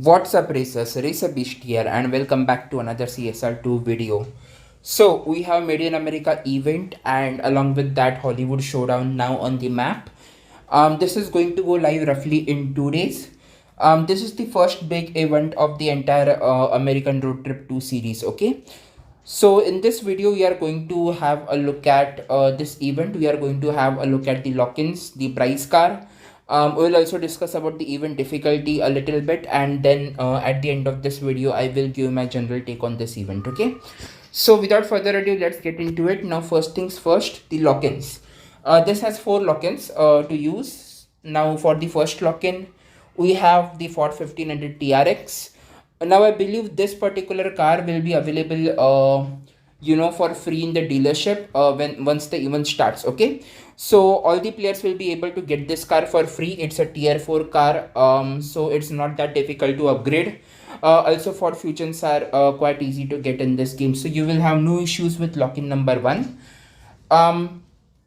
What's up racers, RacerBeast here and welcome back to another CSR2 video. So we have Made in America event and along with that Hollywood Showdown now on the map. This is going to go live roughly in 2 days. This is the first big event of the entire American Road Trip 2 series, okay? So in this video we are going to have a look at this event. We are going to have a look at the lock-ins, the prize car. We'll also discuss about the event difficulty a little bit, and then at the end of this video I will give my general take on this event, okay? So without further ado, let's get into it. Now first things first, the lock-ins. This has 4 lock-ins to use. Now for the first lock-in, we have the Ford 1500 TRX. Now I believe this particular car will be available for free in the dealership once the event starts, okay? So all the players will be able to get this car for free. It's a tier 4 car, so it's not that difficult to upgrade. Also Ford Fusions are quite easy to get in this game, so you will have no issues with lock-in number 1.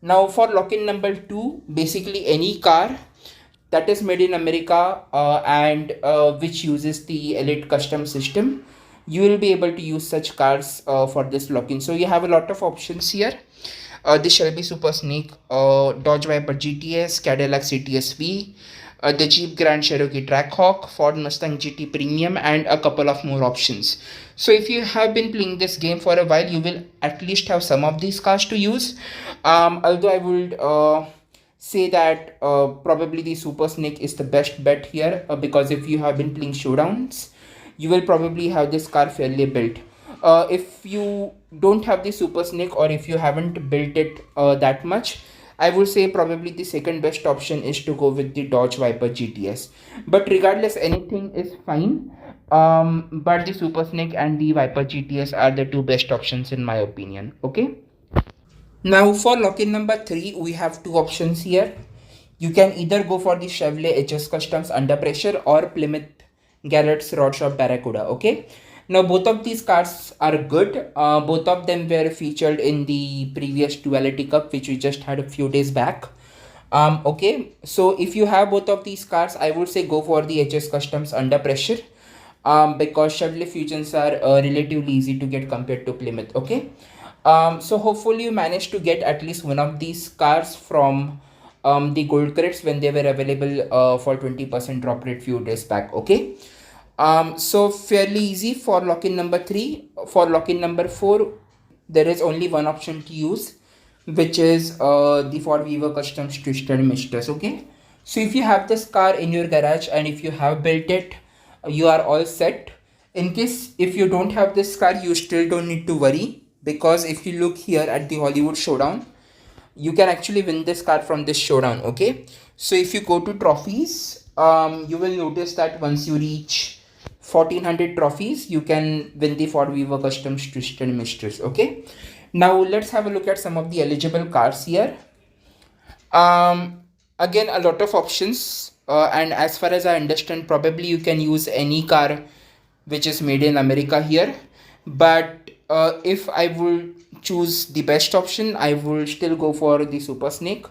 Now for lock-in number 2, basically any car that is made in America and which uses the Elite Custom system, you will be able to use such cars for this lock-in. So you have a lot of options here. The Shelby Super Snake, Dodge Viper GTS, Cadillac CTS-V, the Jeep Grand Cherokee Trackhawk, Ford Mustang GT Premium, and a couple of more options. So if you have been playing this game for a while, you will at least have some of these cars to use. Although I would say that probably the Super Snake is the best bet here because if you have been playing showdowns, you will probably have this car fairly built. If you don't have the Super Snake, or if you haven't built it that much, I would say probably the second best option is to go with the Dodge Viper GTS. But regardless, anything is fine. But the Super Snake and the Viper GTS are the two best options in my opinion, okay? Now for lock-in number 3, we have two options here. You can either go for the Chevrolet HS Customs Under Pressure or Plymouth Garrett's Rod Shop Barracuda, okay? Now both of these cars are good. Both of them were featured in the previous Duality Cup which we just had a few days back. Okay, so if you have both of these cars, I would say go for the HS Customs Under Pressure because Chevrolet Fusions are relatively easy to get compared to Plymouth, okay? So hopefully you managed to get at least one of these cars from the gold crates when they were available for 20% drop rate few days back, okay? So fairly easy for lock-in number 3. For lock-in number 4, there is only one option to use, which is the Ford Viva Customs Twisted Mistress, okay? So if you have this car in your garage and if you have built it, you are all set. In case if you don't have this car, you still don't need to worry, because if you look here at the Hollywood Showdown, you can actually win this car from this showdown, okay? So if you go to trophies, you will notice that once you reach 1400 trophies, you can win the Ford Viva Customs Twisted Mistress, okay? Now let's have a look at some of the eligible cars here. Again, a lot of options, and as far as I understand, probably you can use any car which is made in America here, but if I would choose the best option, I will still go for the Super Snake,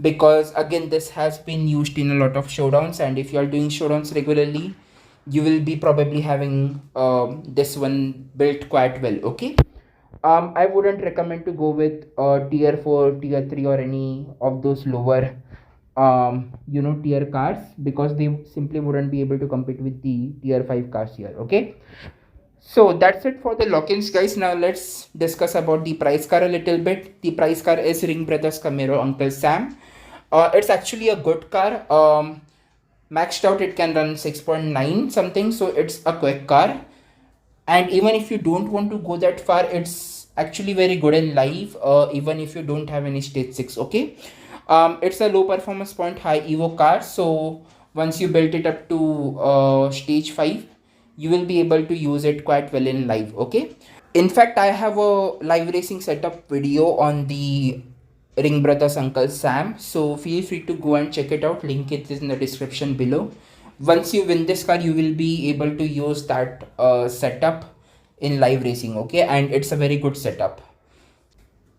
because again this has been used in a lot of showdowns, and if you are doing showdowns regularly, you will be probably having this one built quite well, okay? I wouldn't recommend to go with tier 4, tier 3 or any of those lower tier cars, because they simply wouldn't be able to compete with the tier 5 cars here, okay? So that's it for the lock-ins, guys. Now let's discuss about the price car a little bit. The price car is RingBrothers Camaro Uncle Sam. It's actually a good car. Maxed out it can run 6.9 something, so it's a quick car. And even if you don't want to go that far, it's actually very good in live, even if you don't have any stage 6, okay? It's a low performance point, high evo car, so once you build it up to stage 5, you will be able to use it quite well in live, okay? In fact, I have a live racing setup video on the RingBrothers Uncle Sam, so feel free to go and check it out. Link it is in the description below. Once you win this car, you will be able to use that setup in live racing, okay? And it's a very good setup.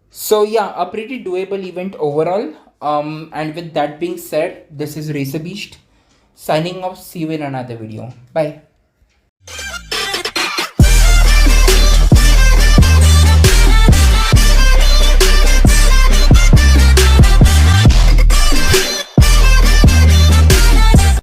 So yeah, a pretty doable event overall. And with that being said, this is RacerBeast signing off. See you in another video. Bye.